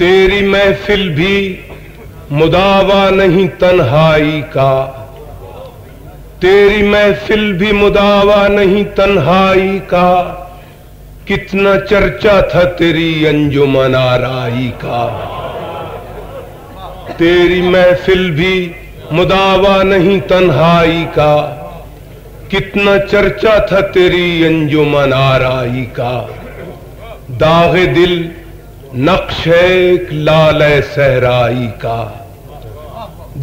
تیری محفل بھی مداوا نہیں تنہائی کا، تیری محفل بھی مداوا نہیں تنہائی کا، کتنا چرچا تھا تیری انجمن آرائی کا۔ تیری محفل بھی مداوا نہیں تنہائی کا، کتنا چرچا تھا تیری انجمن آرائی کا۔ داغ دل نقش ہے ایک لالے صحرائی کا،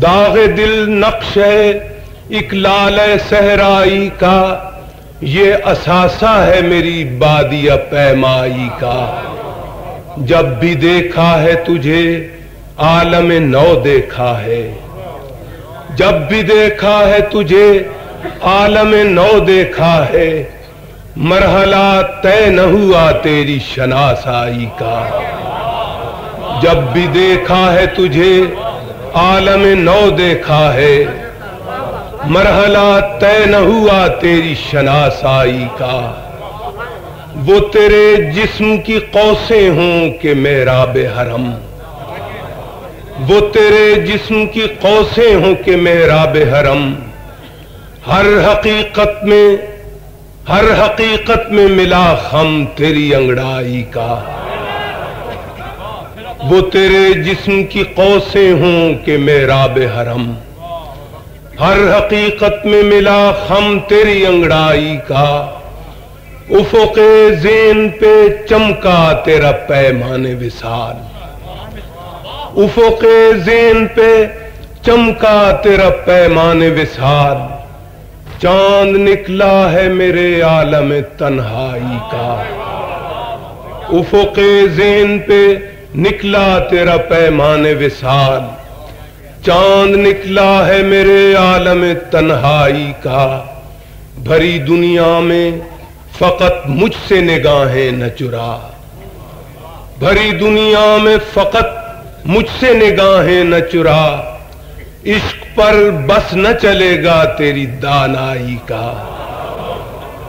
داغ دل نقش ہے ایک لالے صحرائی کا، یہ اثاثہ ہے میری بادیہ پیمائی کا۔ جب بھی دیکھا ہے تجھے عالم نو دیکھا ہے، جب بھی دیکھا ہے تجھے عالم نو دیکھا ہے، مرحلہ طے نہ ہوا تیری شناسائی کا۔ جب بھی دیکھا ہے تجھے عالم نو دیکھا ہے، مرحلہ طے نہ ہوا تیری شناسائی کا۔ وہ تیرے جسم کی قوسیں ہوں کہ محراب حرم، وہ تیرے جسم کی قوسیں ہوں کہ محراب حرم، ہر حقیقت میں ملا خم تیری انگڑائی کا۔ وہ تیرے جسم کی قوسیں ہوں کہ محراب حرم، ہر حقیقت میں ملا خم تیری انگڑائی کا۔ افق زین پہ چمکا تیرا پیمان وصال، افق زین پہ چمکا تیرا پیمان وصال، چاند نکلا ہے میرے عالم تنہائی کا۔ افق زین پہ نکلا تیرا پیمان وصال، چاند نکلا ہے میرے عالم تنہائی کا۔ بھری دنیا میں فقط مجھ سے نگاہیں نہ چرا، بھری دنیا میں فقط مجھ سے نگاہیں نہ چرا، عشق پر بس نہ چلے گا تیری دانائی کا۔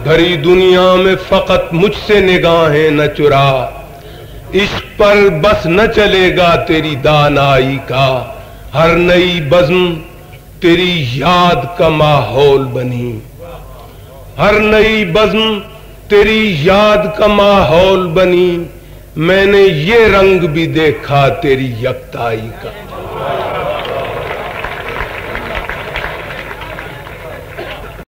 بھری دنیا میں فقط مجھ سے نگاہیں نہ چرا، عشق پر بس نہ چلے گا تیری دانائی کا۔ ہر نئی بزم تیری یاد کا ماحول بنی، ہر نئی بزم تیری یاد کا ماحول بنی، میں نے یہ رنگ بھی دیکھا تیری یکتائی کا۔